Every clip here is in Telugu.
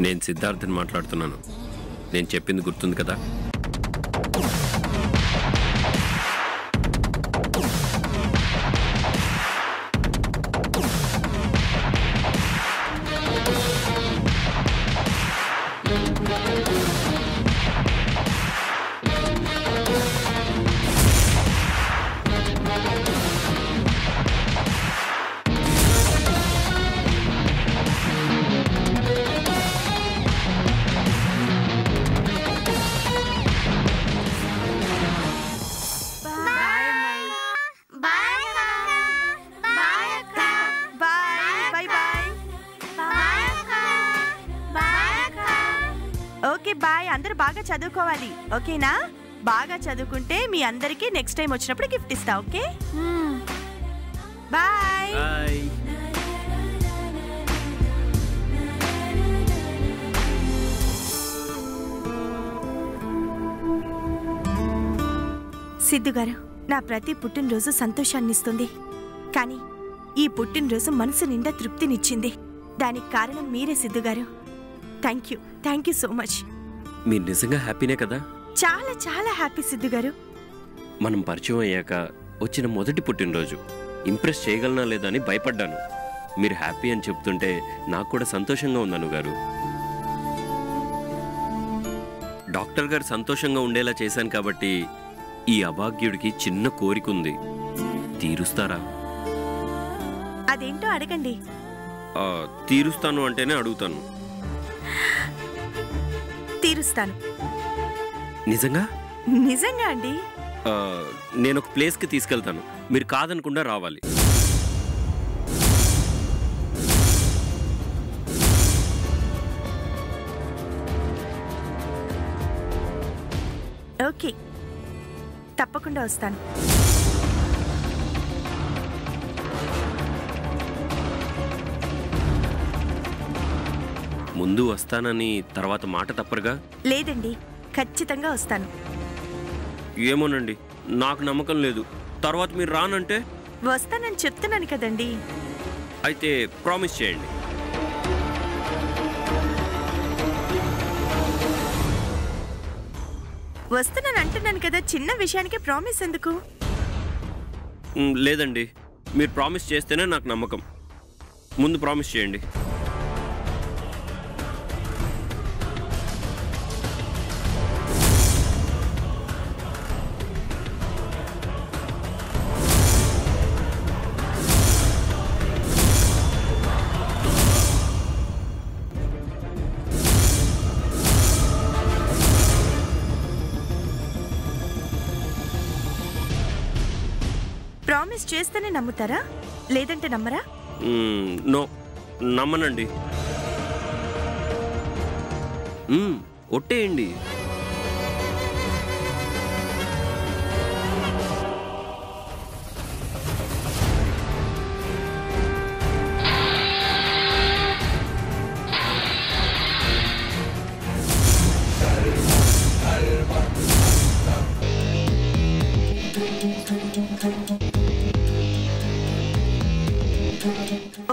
నేను సిద్ధార్థని మాట్లాడుతున్నాను. నేను చెప్పింది గుర్తుంది కదా? Okay bye. అందరూ బాగా చదువుకోవాలి, ఓకేనా? బాగా చదువుకుంటే మీ అందరికీ నెక్స్ట్ టైం వచ్చినప్పుడు గిఫ్ట్ ఇస్తా, ఓకే? బాయ్. సిద్ధు గారు, నా ప్రతి పుట్టినరోజు సంతోషాన్ని ఇస్తుంది, కానీ ఈ పుట్టినరోజు మనసు నిండా తృప్తినిచ్చింది. దానికి కారణం మీరే సిద్ధు గారు. Thank you so much. మీరు నిజంగా హ్యాపీనే కదా? చాలా చాలా హ్యాపీ సిద్ధు గారు. మనం పరిచయం అయ్యాక వచ్చిన మొదటి పుట్టినరోజు. ఇంప్రెస్ చేయగలనా లేదా అని భయపడ్డాను. మీరు హ్యాపీ అని చెప్తుంటే నాకు కూడా సంతోషంగా ఉంది అను గారు. డాక్టర్ గారు సంతోషంగా ఉండేలా చేశాను కాబట్టి ఈ అభాగ్యుడికి చిన్న కోరిక ఉంది, తీరుస్తారా? అదేంటో అడగండి. తీరుస్తాను అంటేనే అడుగుతాను. తీరుస్తాను. నిజంగా? నిజంగా అండి. నేను ఒక ప్లేస్కి తీసుకెళ్తాను, మీరు కాదనకుండా రావాలి. ఓకే, తప్పకుండా వస్తాను. ముందు వస్తానని తర్వాత మాట తప్పరుగా? లేదండి, ఖచ్చితంగా వస్తాను. ఏమోనండి, నాకు నమ్మకం లేదు. తర్వాత మీరు రానంటే? వస్తానని చెప్తున్నాను కదండి. అయితే ప్రామిస్ చేయండి. వస్తానని అంటున్నాను కదా, చిన్న విషయానికి ప్రామిస్ ఎందుకు? లేదండి, మీరు ప్రామిస్ చేస్తేనే నాకు నమ్మకం. ముందు ప్రామిస్ చేయండి. ప్రామిస్ చేస్తేనే నమ్ముతారా, లేదంటే నమ్మరా? నో, నమ్మనండి. ఒట్టేయండి.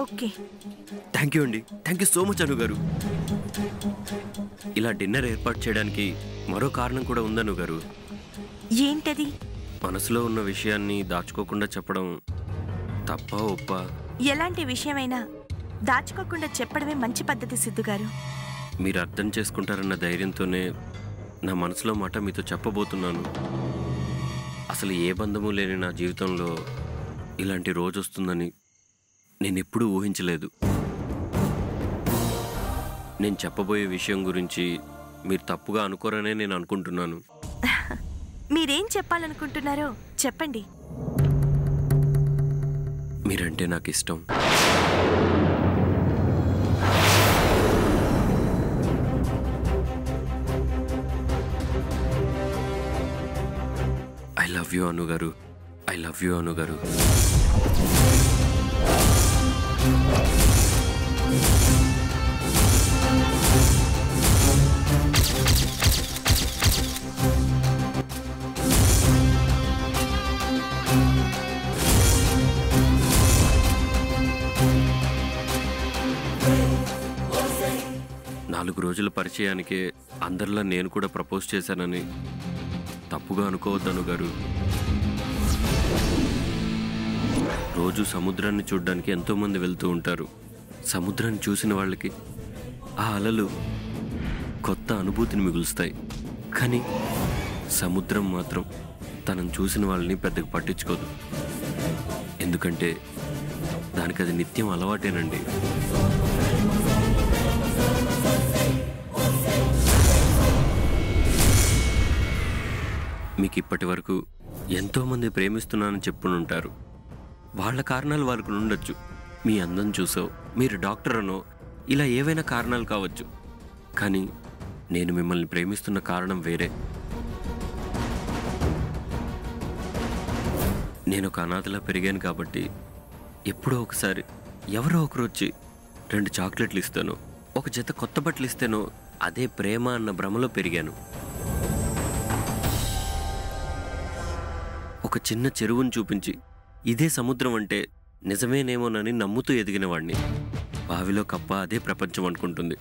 ఓకే, థ్యాంక్ యూ అండి. థ్యాంక్ యూ సో మచ్ అను గారు. ఇలా డిన్నర్ ఏర్పాటు చేయడానికి మరో కారణం కూడా ఉందను గారు. ఏంటది? మనసులో ఉన్న విషయాన్ని దాచుకోకుండా చెప్పడం తప్ప ఒప్ప? ఎలాంటి విషయమైనా దాచుకోకుండా చెప్పడమే మంచి పద్ధతి సిద్ధు గారు. మీరు అర్థం చేసుకుంటారన్న ధైర్యంతోనే నా మనసులో మాట మీతో చెప్పబోతున్నాను. అసలు ఏ బంధము లేని నా జీవితంలో ఇలాంటి రోజు వస్తుందని నేను ఎప్పుడూ ఊహించలేదు. నేను చెప్పబోయే విషయం గురించి మీరు తప్పుగా అనుకోరనే నేను అనుకుంటున్నాను. మీరేం చెప్పాలనుకుంటున్నారో చెప్పండి. మీరంటే నాకు ఇష్టం. ఐ లవ్ యూ అను గారు. ఐ లవ్ యూ అను గారు. 4 రోజుల పరిచయానికే అందరిలా నేను కూడా ప్రపోజ్ చేశానని తప్పుగా అనుకోవద్దను గారు. రోజు సముద్రాన్ని చూడ్డానికి ఎంతోమంది వెళ్తూ ఉంటారు. సముద్రాన్ని చూసిన వాళ్ళకి ఆ అలలు కొత్త అనుభూతిని మిగులుస్తాయి. కానీ సముద్రం మాత్రం తనను చూసిన వాళ్ళని పెద్దగా పట్టించుకోదు. ఎందుకంటే దానికి అది నిత్యం అలవాటేనండి. మీకు ఇప్పటి వరకు ఎంతోమంది ప్రేమిస్తున్నానని చెప్పునుంటారు. వాళ్ళ కారణాలు వాళ్ళకు ఉండొచ్చు. మీ అందం చూసో, మీరు డాక్టర్ అనో, ఇలా ఏవైనా కారణాలు కావచ్చు. కానీ నేను మిమ్మల్ని ప్రేమిస్తున్న కారణం వేరే. నేను ఒక అనాథలా పెరిగాను కాబట్టి ఎప్పుడో ఒకసారి ఎవరో ఒకరు వచ్చి 2 చాక్లెట్లు ఇస్తానో, ఒక జత కొత్త బట్టలు ఇస్తానో అదే ప్రేమ అన్న భ్రమలో పెరిగాను. ఒక చిన్న చెరువును చూపించి ఇదే సముద్రం అంటే నిజమేనేమోనని నమ్ముతూ ఎదిగినవాడిని. బావిలో కప్ప అదే ప్రపంచం అనుకుంటుంది.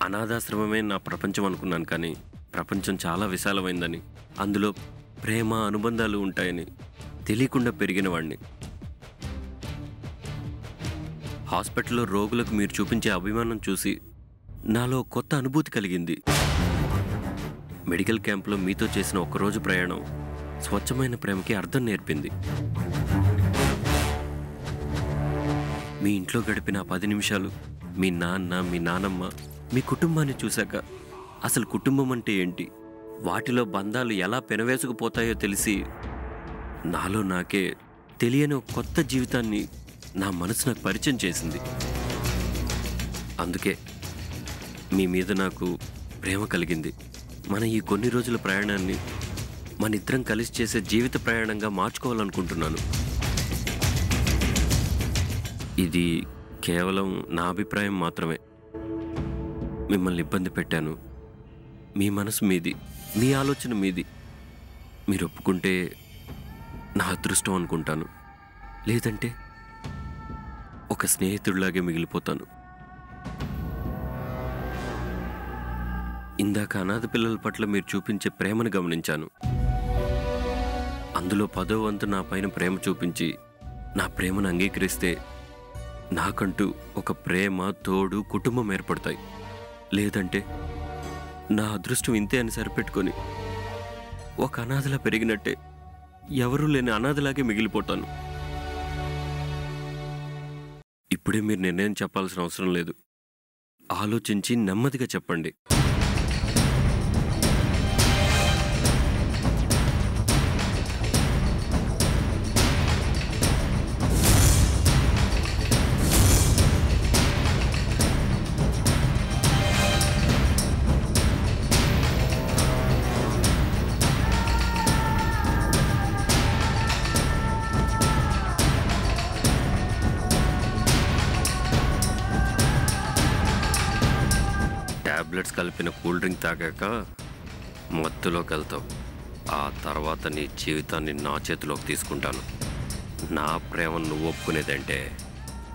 అనాథాశ్రమమే నా ప్రపంచం అనుకున్నాను. కానీ ప్రపంచం చాలా విశాలమైందని, అందులో ప్రేమ అనుబంధాలు ఉంటాయని తెలియకుండా పెరిగినవాడిని. హాస్పిటల్లో రోగులకు మీరు చూపించే అభిమానం చూసి నాలో కొత్త అనుభూతి కలిగింది. మెడికల్ క్యాంప్లో మీతో చేసిన ఒక్కరోజు ప్రయాణం స్వచ్ఛమైన ప్రేమకి అర్థం నేర్పింది. మీ ఇంట్లో గడిపిన 10 నిమిషాలు, మీ నాన్న, మీ నానమ్మ, మీ కుటుంబాన్ని చూశాక అసలు కుటుంబం అంటే ఏంటి, వాటిలో బంధాలు ఎలా పెనవేసుకుపోతాయో తెలిసి నాలో నాకే తెలియని ఒక కొత్త జీవితాన్ని నా మనసు నాకు పరిచయం చేసింది. అందుకే మీ మీద నాకు ప్రేమ కలిగింది. మన ఈ కొన్ని రోజుల ప్రయాణాన్ని మన ఇద్దరం కలిసి చేసే జీవిత ప్రయాణంగా మార్చుకోవాలనుకుంటున్నాను. ఇది కేవలం నా అభిప్రాయం మాత్రమే. మిమ్మల్ని ఇబ్బంది పెట్టాను. మీ మనసు మీది, మీ ఆలోచన మీది. మీరు ఒప్పుకుంటే నా అదృష్టం అనుకుంటాను. లేదంటే ఒక స్నేహితుడిలాగే మిగిలిపోతాను. ఇందాక అనాథ పిల్లల పట్ల మీరు చూపించే ప్రేమను గమనించాను. అందులో 10వ వంతు నా పైన ప్రేమ చూపించి నా ప్రేమను అంగీకరిస్తే నాకంటూ ఒక ప్రేమ, తోడు, కుటుంబం ఏర్పడతాయి. లేదంటే నా అదృష్టం ఇంతే అని సరిపెట్టుకొని ఒక అనాథలా పెరిగినట్టే ఎవరూ లేని అనాథలాగే మిగిలిపోతాను. ఇప్పుడే మీరు నిర్ణయం చెప్పాల్సిన అవసరం లేదు. ఆలోచించి నెమ్మదిగా చెప్పండి. టాబ్లెట్స్ కలిపిన కూల్ డ్రింక్ తాగాక మత్తులోకి వెళ్తావు. ఆ తర్వాత నీ జీవితాన్ని నా చేతిలోకి తీసుకుంటాను. నా ప్రేమ నువ్వు ఒప్పుకునేదంటే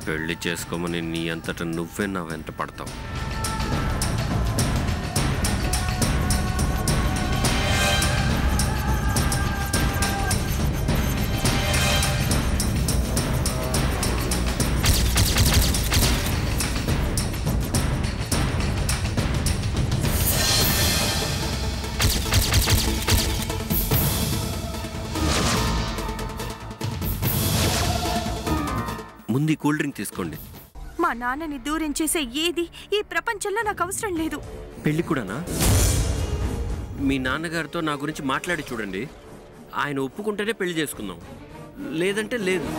పెళ్లి చేసుకోమని నీ అంతటా నువ్వే నా వెంట పడతావు. ముందు కూల్ డ్రింక్ తీసుకోండి. మా నాన్నని దూరం చేసే ఏది ఈ ప్రపంచంలో నాకు అవసరం లేదు. పెళ్ళి కూడానా? మీ నాన్నగారితో నా గురించి మాట్లాడి చూడండి. ఆయన ఒప్పుకుంటేనే పెళ్లి చేసుకుందాం, లేదంటే లేదు.